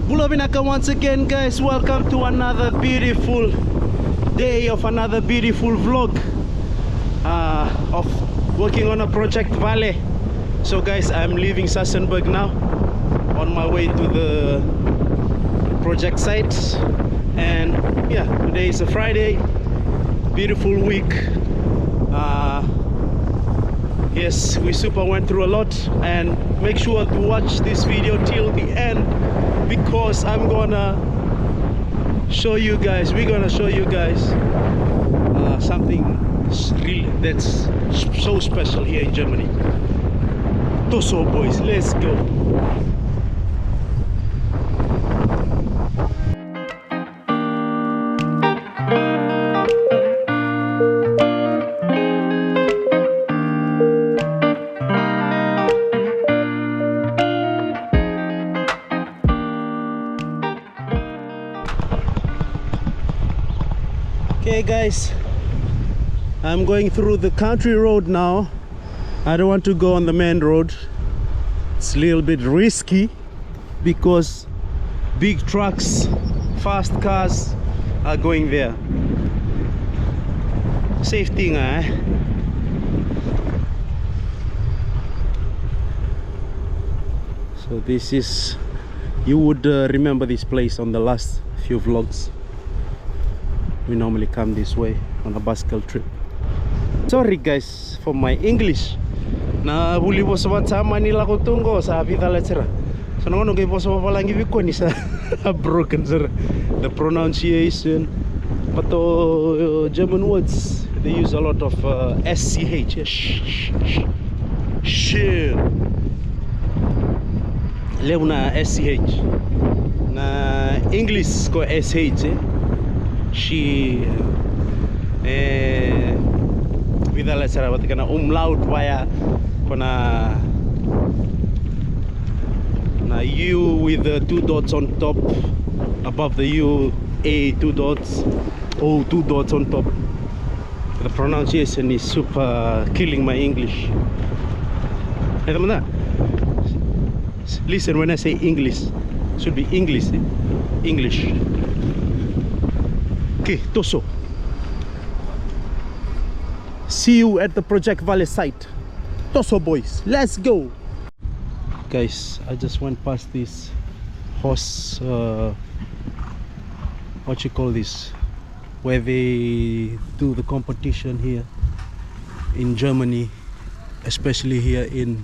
Bula vinaka once again, guys. Welcome to another beautiful day of another beautiful vlog of working on a Project Vale. So guys, I'm leaving Sassenberg now, on my way to the project site. And yeah, today is a Friday, beautiful week. Yes, we super went through a lot, and make sure to watch this video till the end, because I'm gonna show you guys, we're gonna show you guys something really that's so special here in Germany. Toso boys, let's go. Okay guys, I'm going through the country road now. I don't want to go on the main road. It's a little bit risky because big trucks, fast cars are going there. Safety, eh? So this is, you would remember this place on the last few vlogs. We normally come this way on a bicycle trip. Sorry guys for my English. Na buli boso sama nila ko tunggo sa vida lecera. So no ngi boso palangi biko ni sa broken sir. The pronunciation, but German words they use a lot of SCH. Shit. Leuna SCH. Na English ko SH. She vida la será batikana umlaut via kona na U with the two dots on top, above the U, A two dots, O two dots on top. The pronunciation is super killing my English. Listen when I say English, should be English. English. Okay, Toso. See you at the Project Vale site. Toso boys, let's go. Guys, I just went past this horse, what you call this, where they do the competition here in Germany, especially here in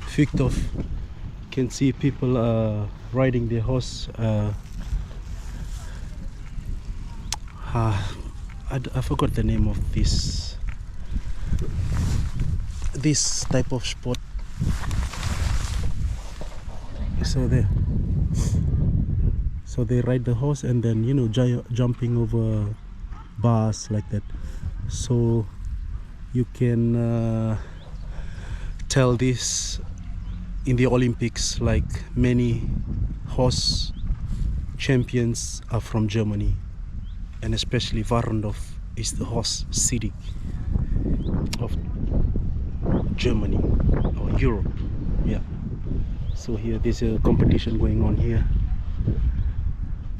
Fichthof. You can see people riding their horse. I forgot the name of this type of sport. So they ride the horse and then, you know, jumping over bars like that. So you can tell this in the Olympics, like many horse champions are from Germany. And especially Warendorf is the horse city of Germany or Europe. Yeah. So here there's a competition going on here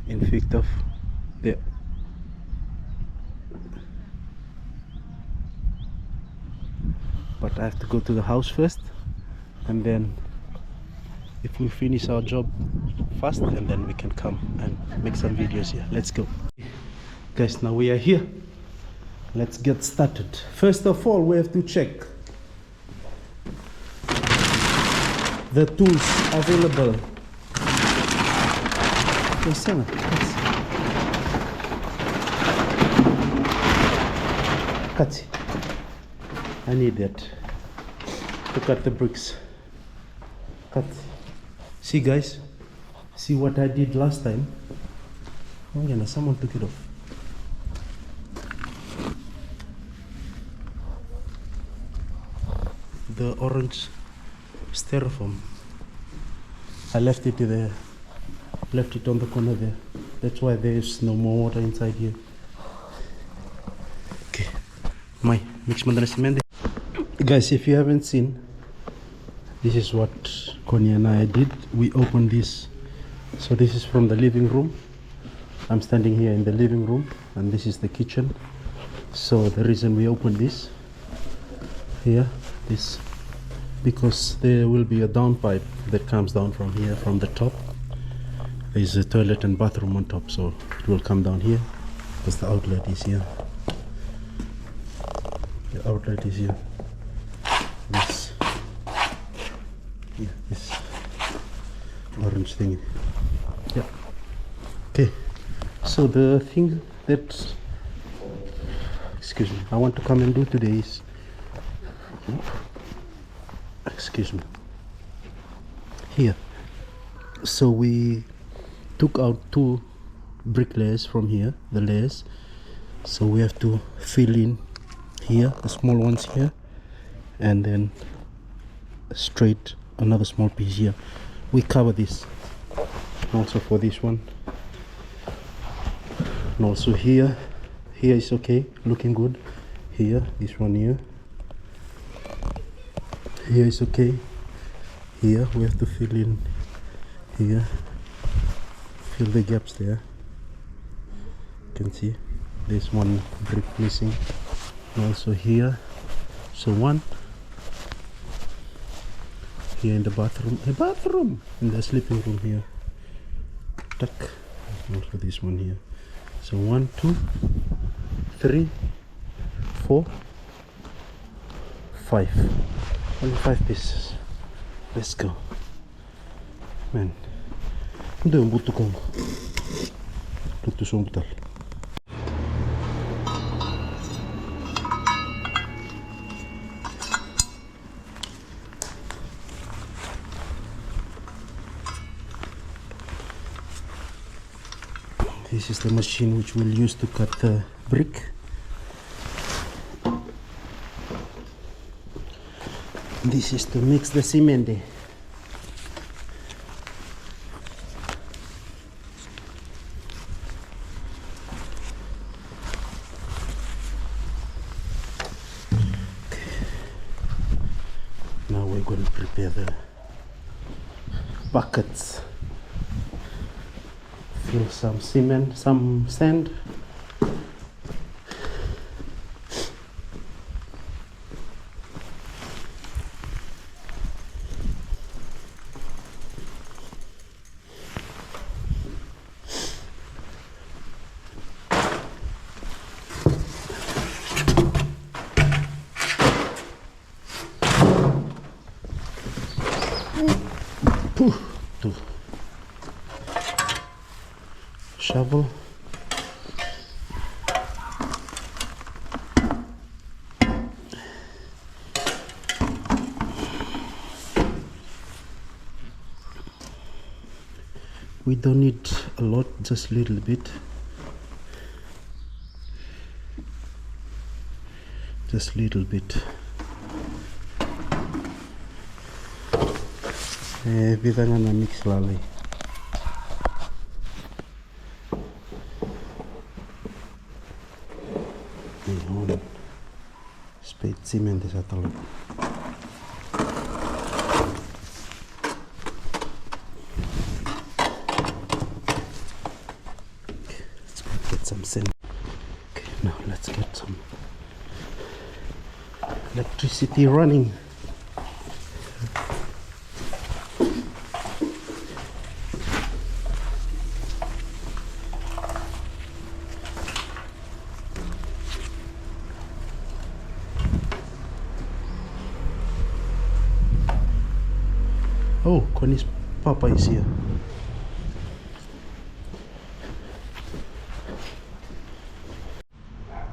in Fichthof. There. But I have to go to the house first, and then if we finish our job fast, and then we can come and make some videos here. Let's go. Guys, now we are here. Let's get started. First of all, we have to check the tools available. Cut. I need that to cut the bricks. Cut. See guys, see what I did last time. Oh yeah, someone took it off. The orange styrofoam, I left it on the corner there. That's why there's no more water inside here. Okay, my mix cement. Guys, if you haven't seen, this is what Connie and I did. We opened this So this is from the living room. I'm standing here in the living room, and this is the kitchen. So the reason we open this here is because there will be a downpipe that comes down from here, from the top. There's a toilet and bathroom on top, so it will come down here because the outlet is here. The outlet is here. This, yeah, this orange thing. Yeah. Okay. So the thing that, excuse me, I want to come and do today is, excuse me, here. So we took out 2 brick layers from here, the layers. So we have to fill in here, the small ones here, and then straight another small piece here. We cover this also for this one, and also here is okay, looking good. Here, this one here is okay. Here we have to fill in here, fill the gaps there. You can see there's 1 brick missing, and also here. So 1 here in the bathroom, in the sleeping room here. Tuck. Also this one here. So 1, 2, 3, 4, 5. Only 5 pieces. Let's go. Man. Hindi yung buto ko. Buto sa butal. This is the machine which we'll use to cut the brick. This is to mix the cement. Now we're going to prepare the buckets. Fill some cement, some sand. To shovel. We don't need a lot, just a little bit. Just a little bit. Kita nga na-mix lalay. Ayun. Spade cement sa talog. Let's get some cement. Okay, now let's get some electricity running. Oh, Connie's papa is here.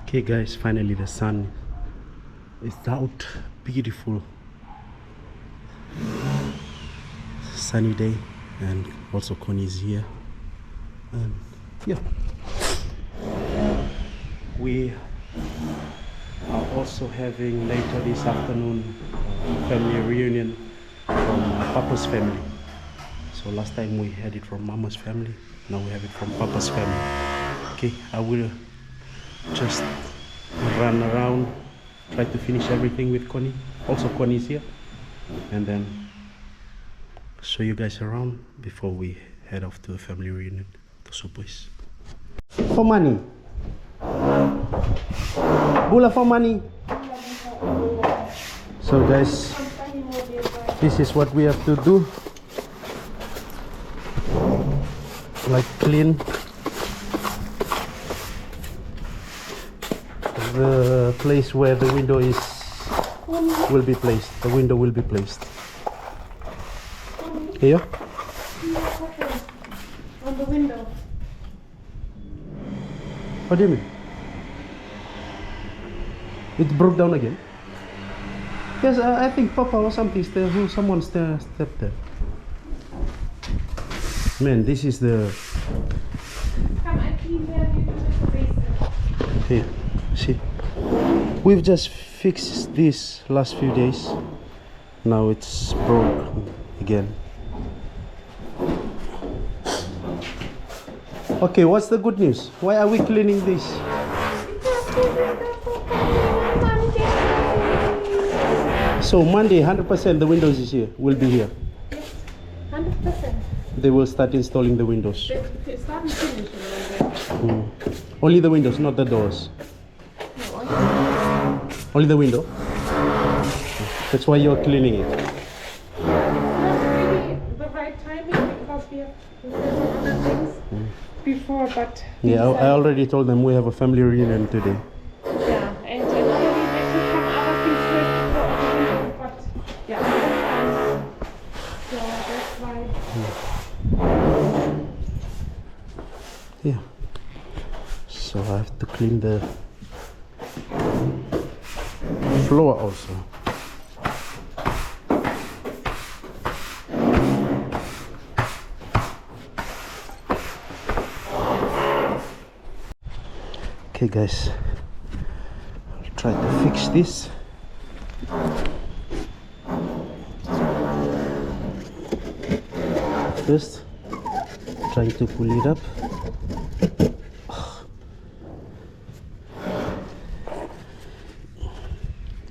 Okay guys, finally the sun is out. Beautiful sunny day, and also Connie is here. And yeah, we are also having later this afternoon family reunion from Papa's family. So last time we had it from Mama's family, now we have it from Papa's family. Okay, I will just run around, try to finish everything with Connie. Also Connie is here, and then show you guys around before we head off to a family reunion. So boys. For money. Bula for money. So guys, this is what we have to do. Like clean the place where the window will be placed. The window will be placed. Here? On the window. What do you mean? It broke down again? Yes, I think Papa or something, someone stepped there. Man, this is the... Come, I clean there, you do the basin. Here, see? We've just fixed this last few days. Now it's broke again. Okay, what's the good news? Why are we cleaning this? So Monday, 100% the windows is here, will be here. Yes, 100%. They will start installing the windows. They start and finish on Monday. Only the windows, not the doors. No, Only the window. That's why you're cleaning it. it's not really the right timing because we have some other things before, but Yeah, I already told them we have a family reunion today. yeah, and maybe there could come other things with, but yeah, so that's why. Yeah. So I have to clean the floor also. Okay guys, I'll try to fix this. First, trying to pull it up.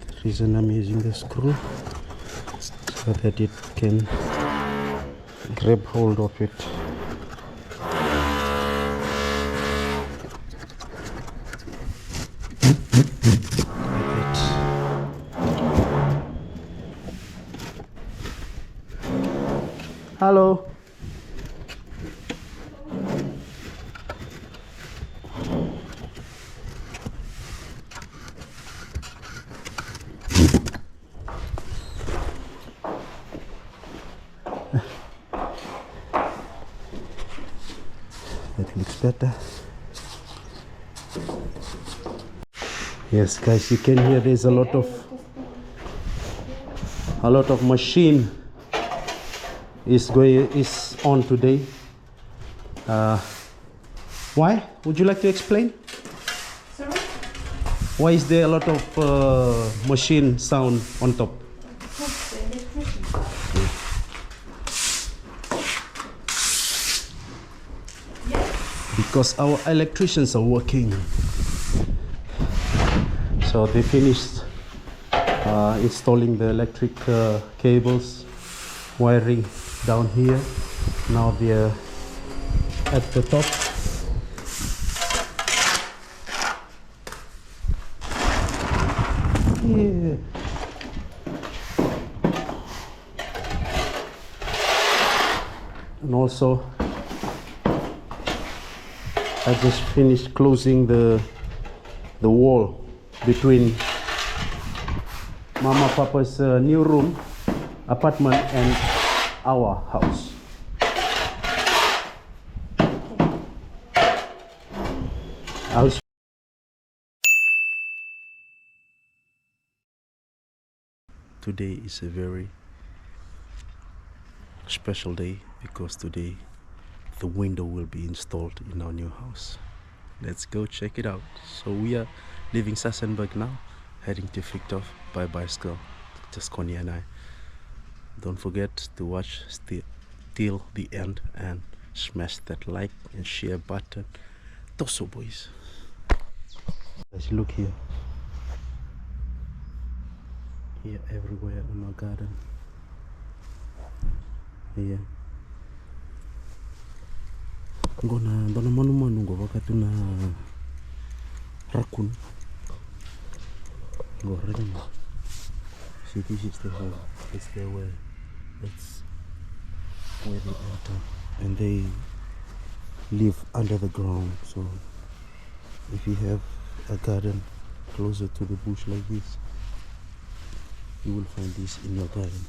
The reason I'm using the screw so that it can grab hold of it. Hello. That looks better. Yes, guys, you can hear there's a lot of machine is on today. Why? Would you like to explain? Sorry? Why is there a lot of machine sound on top? Because the electrician. Yes. Because our electricians are working. So they finished installing the electric cables, wiring down here. Now they're at the top. Yeah. And also I just finished closing the wall between Mama Papa's new room, apartment and our house. Today is a very special day because today the window will be installed in our new house. Let's go check it out. So we are leaving Sassenberg now, heading to Fichthof by bicycle, just Connie and I. Don't forget to watch till the end and smash that like and share button. Tosso boys. Guys, look here. Here everywhere in our garden. Here. Ngona manu ngo wakati na raccoon. Go ready. See, this is the hole. It's their way. That's where they enter, and they live under the ground. So if you have a garden closer to the bush like this, you will find this in your garden.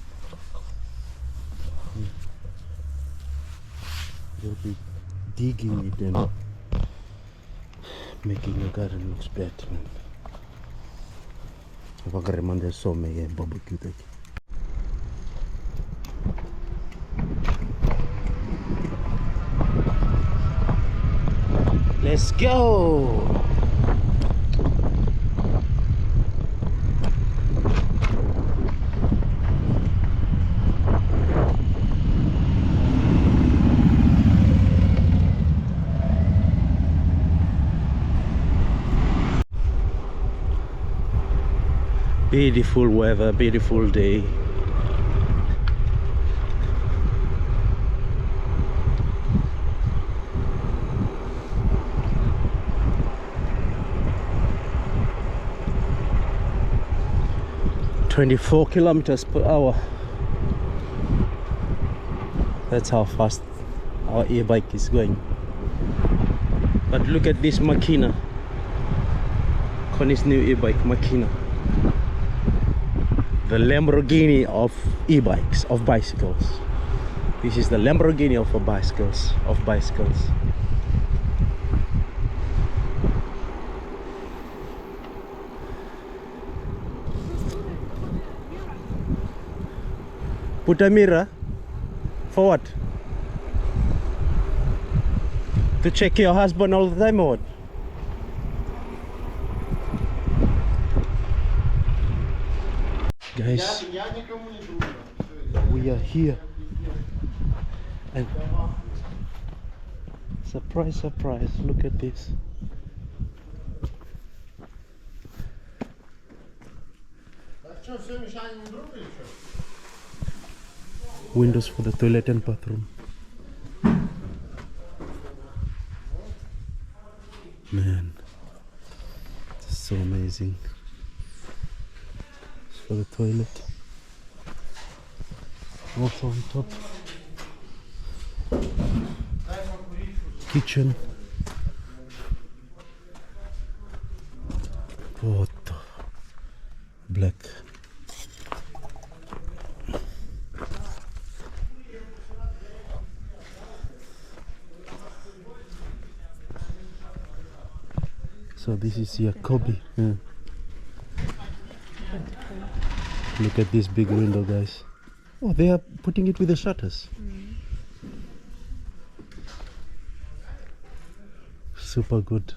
They'll be digging it and making your garden looks better. Barbecue. Let's go. Beautiful weather, beautiful day. "24 kilometers per hour. That's how fast our e-bike is going. But look at this Makina. Connie's new e-bike, Makina. The Lamborghini of e-bikes, of bicycles. This is the Lamborghini of bicycles, Put a mirror for what? To check your husband all the time or what? Guys, we are here and surprise, surprise, look at this. Windows for the toilet and bathroom. Man, this is so amazing. It's for the toilet. Also on top, kitchen. What? Black. So this is Jacobi. Yeah. Look at this big window, guys. Oh, they are putting it with the shutters. Super good.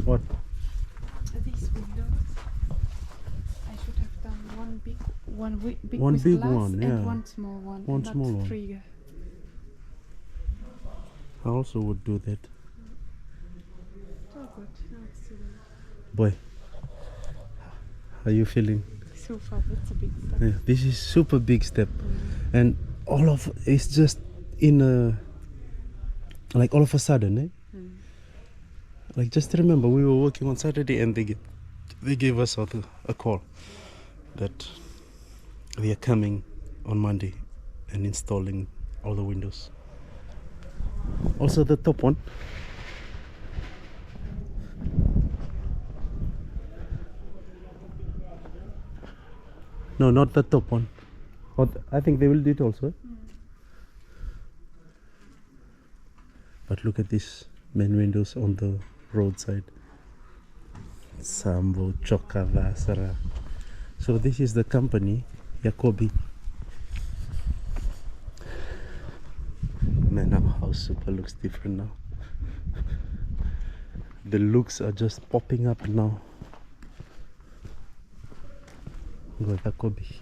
What? These windows, I should have done one big big One with big glass one, yeah. and one small one. One and small not one. three. I also would do that. So good. That's Boy, how are you feeling? so far. That's a big step. Yeah, this is super big step, and all of it's just in a like all of a sudden, eh? Like just remember, we were working on Saturday, and they gave us a call that they are coming on Monday and installing all the windows. Also the top one. No, not the top one. I think they will do it also. But look at these main windows on the roadside. Sambo Chokavasara. So this is the company, Jacobi. Man, our house super looks different now. The looks are just popping up now. Go Jacobi.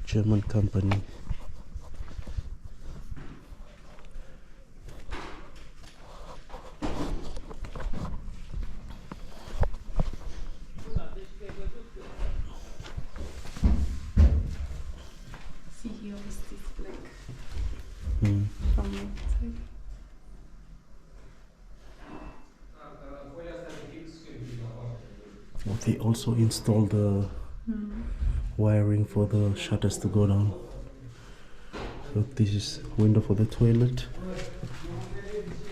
German company. They also installed the wiring for the shutters to go down. So this is window for the toilet.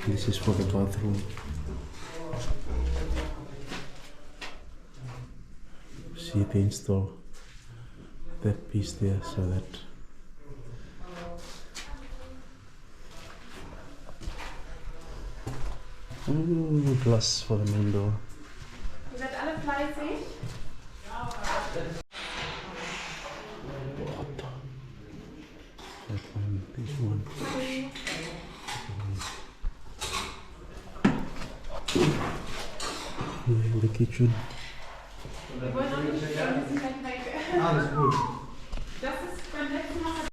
This is for the bathroom. See, they install that piece there so that glass for the main door. Ihr seid alle fleißig. That one, this one. In the kitchen. Wir wollen noch nicht, wir sind gleich weg. Alles gut. Das ist beim letzten Mal.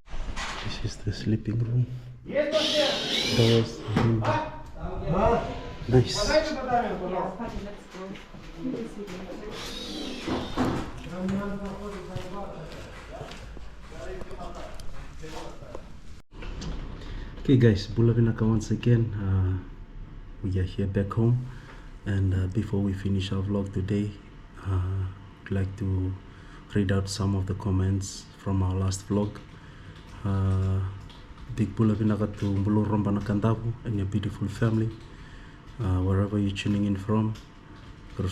This is the sleeping room. Doors. Nice. Party, let's go. Okay guys, Bula vinaka once again. We are here back home, and before we finish our vlog today, I'd like to read out some of the comments from our last vlog. Big Bula vinaka to Mbulu Rombana Kandavu and your beautiful family, wherever you're tuning in from. To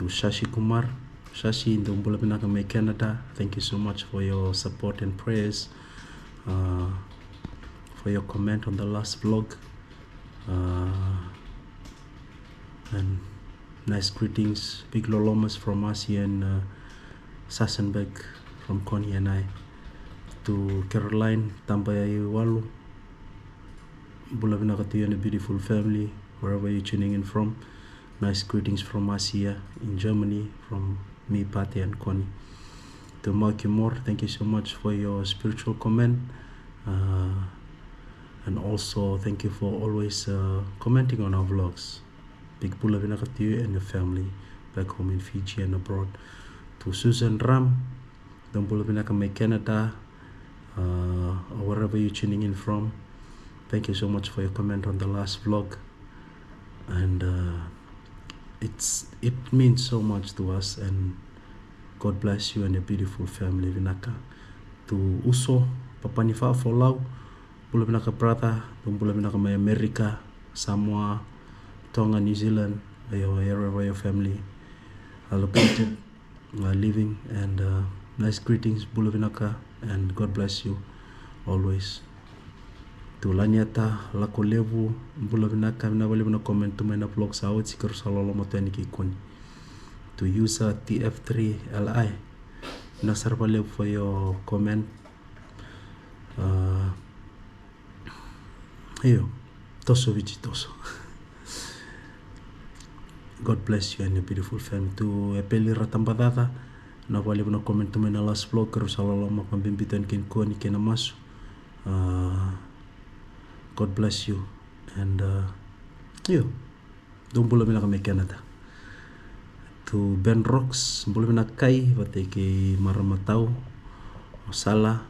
Shashi Kumar, Shashi in the Mbula vinaka May Canada, thank you so much for your support and prayers, for your comment on the last vlog, and nice greetings, big lolomas from us here in Sassenberg, from Connie and I. To Caroline Tambayawalu, Bula vinaka to you and a beautiful family, wherever you're tuning in from. Nice greetings from us here in Germany, from me, Patty, and Connie. To Marky Moore, thank you so much for your spiritual comment, and also thank you for always commenting on our vlogs. Big Bula vinaka to you and your family back home in Fiji and abroad. To Susan Ram, the Bula vinaka May Canada, or wherever you're tuning in from, thank you so much for your comment on the last vlog, and it means so much to us, and God bless you and your beautiful family vinaka. To Uso Papanifa for Lau, Bula vinaka brother, Bula vinaka my America, Samoa, Tonga, New Zealand, wherever your family are located, are living, and nice greetings Bula vinaka, and God bless you always. To Lanyata Lakolevu, Bula vinaka vinawali vina comment to my vlog sa awit sikaro sa lolo mo ki Koni. To user TF3LI, nasarvalev for your comment. Hiyo, toso vichitoso. God bless you and your beautiful family. To Epeli Ratambadada, nawali vina comment to my last vlog karo sa lolo mo kambimbitan kin Koni kina masu. God bless you, and don't Bula vinaka May Canada. To Ben Rocks, Bula vinaka Kai, Vateke Maramatau, Osala,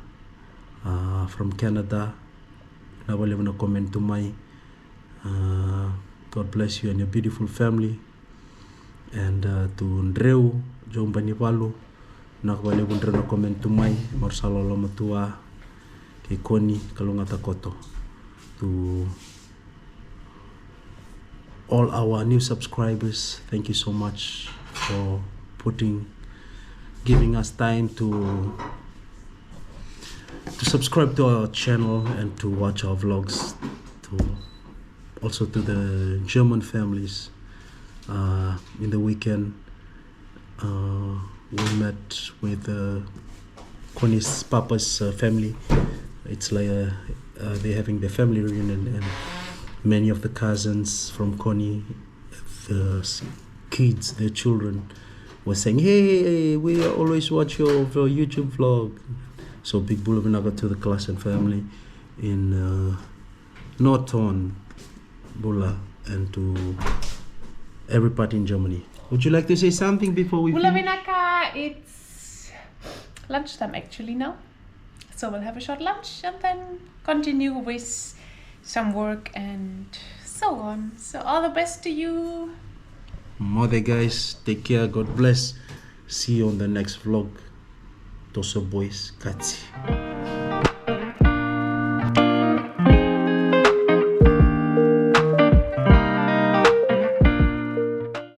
from Canada. Nawali vina comment to my. God bless you and your beautiful family. And to Ndreu, Jombani Valu, nawali vina comment to my. Marsala Lamatua, Ke Koni, Kalungata Koto. To all our new subscribers, thank you so much for giving us time to subscribe to our channel and to watch our vlogs. Also to the German families, in the weekend we met with Connie's Papa's family. It's like they're having their family reunion, and many of the cousins from Connie, the kids, their children, were saying, hey, we always watch your YouTube vlog. So big Bula vinaka to the class and family in Norton, Bula, and to everybody in Germany. Would you like to say something before we Bula finish? vinaka, it's lunchtime actually now. So we'll have a short lunch and then continue with some work and so on. So all the best to you. Mother guys, take care, God bless. See you on the next vlog. Toso boys, Katsi.